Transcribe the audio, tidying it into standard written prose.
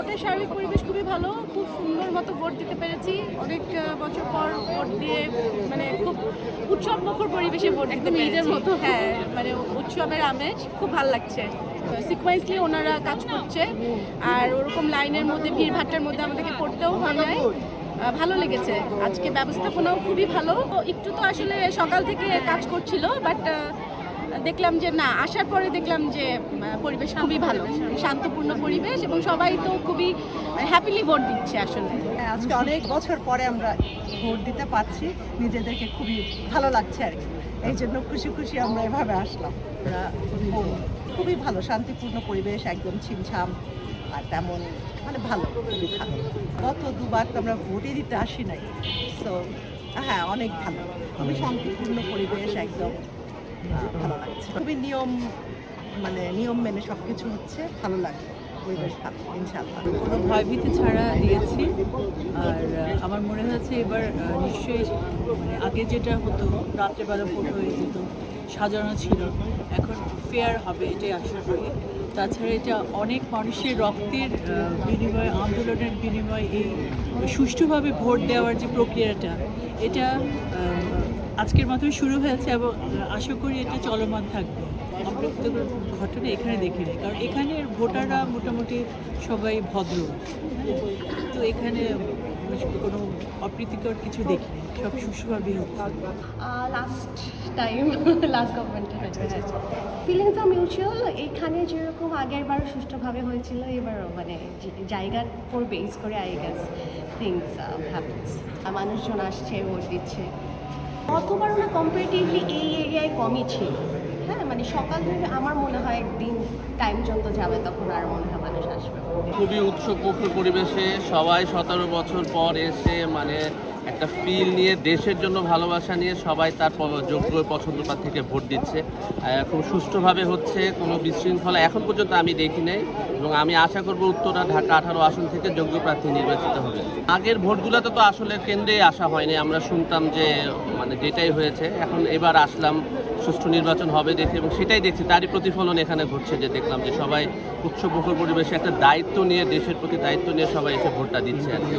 ভোটের সার্বিক পরিবেশ খুবই ভালো, খুব সুন্দর মতো ভোট দিতে পেরেছি। অনেক বছর পর ভোট দিয়ে মানে খুব উৎসব মুখর পরিবেশে ভোট দিতে পেরেছি। ঈদের মতো, হ্যাঁ, মানে উৎসবের আমেজ খুব ভালো লাগছে। সিকোয়েন্সলি ওনারা কাজ করছে, আর ওরকম লাইনের মধ্যে ভিড়ভাট্টার মধ্যে আমাদেরকে পড়তেও হয় নাই। ভালো লেগেছে। আজকে ব্যবস্থাপনাও খুবই ভালো। একটু তো আসলে সকাল থেকে কাজ করছিল, বাট দেখলাম যে না, আসার পরে দেখলাম যে পরিবেশ খুবই ভালো, শান্তপূর্ণ পরিবেশ, এবং সবাই তো খুবই হ্যাপিলি ভোট দিচ্ছে আসলে। আজকে অনেক বছর পরে আমরা ভোট দিতে পারছি, নিজেদেরকে খুবই ভালো লাগছে আর কি। এই জন্য খুশি খুশি আমরা এভাবে আসলাম। আমরা খুবই ভালো, শান্তিপূর্ণ পরিবেশ, একদম ছিমছাম, আর তেমন মানে ভালো, খুবই ভালো। গত দুবার তো আমরা ভোটে দিতে আসি নাই, তো হ্যাঁ অনেক ভালো, খুবই শান্তিপূর্ণ পরিবেশ, একদম ভালো লাগছে। খুবই নিয়ম মেনে সব কিছু হচ্ছে, ভালো লাগে, পরিবেশ ভালো, ইনশাআল্লাহ। কোনো ভয়ভীতি ছাড়া দিয়েছি। আর আমার মনে হয়েছে এবার নিশ্চয়ই মানে আগে যেটা হতো রাত্রেবেলা ভোট হয়ে যেত, সাজানো ছিল, এখন ফেয়ার হবে এটাই আশা করি। তাছাড়া এটা অনেক মানুষের রক্তের বিনিময়ে, আন্দোলনের বিনিময়ে এই সুষ্ঠুভাবে ভোট দেওয়ার যে প্রক্রিয়াটা, এটা আজকের মাধ্যমে শুরু হয়েছে এবং আশা করি এটা চলমান থাকবে। অপ্রীতিকর ঘটনা এখানে দেখিনি, কারণ এখানে ভোটাররা মোটামুটি সবাই ভদ্র, তো এখানে কোনো অপ্রীতিকর কিছু দেখিনি, সব সুষ্ঠুভাবেই হচ্ছে। লাস্ট গভর্নমেন্টে ফিলিংসটা মিউচুয়াল। এখানে যেরকম আগের বার সুষ্ঠুভাবে হয়েছিল, এবারও মানে জায়গার উপর বেস করে আই গেস থিংস হ্যাপেন্স। মানুষজন আসছে, ভোট দিচ্ছে। গতবার না কম্পারেটিভলি এই এরিয়ায় কমই ছিল। হ্যাঁ, মানে সকাল থেকে আমার মনে হয় দিন টাইম যত যাবে তখন আর মনে হয় মানুষ আসবে। খুবই উৎসবমুখর পরিবেশে সবাই 17 বছর পর এসে মানে একটা ফিল নিয়ে, দেশের জন্য ভালোবাসা নিয়ে সবাই তার যোগ্য পছন্দটা থেকে ভোট দিচ্ছে। খুব সুষ্ঠুভাবে হচ্ছে, কোনো বিশৃঙ্খলা এখন পর্যন্ত আমি দেখি নাই, এবং আমি আশা করব উত্তরা ঢাকা 18 আসন থেকে যোগ্য প্রার্থী নির্বাচিত হবে। আগের ভোটগুলোতে তো আসলে কেন্দ্রে আসা হয়নি, আমরা শুনতাম যে মানে যেটাই হয়েছে। এখন এবার আসলাম, সুষ্ঠু নির্বাচন হবে দেখে, এবং সেটাই দেখছি, তারই প্রতিফলন এখানে ঘটছে, যে দেখলাম যে সবাই উৎসবমুখর পরিবেশে একটা দায়িত্ব নিয়ে, দেশের প্রতি দায়িত্ব নিয়ে সবাই এসে ভোটটা দিচ্ছে আর কি।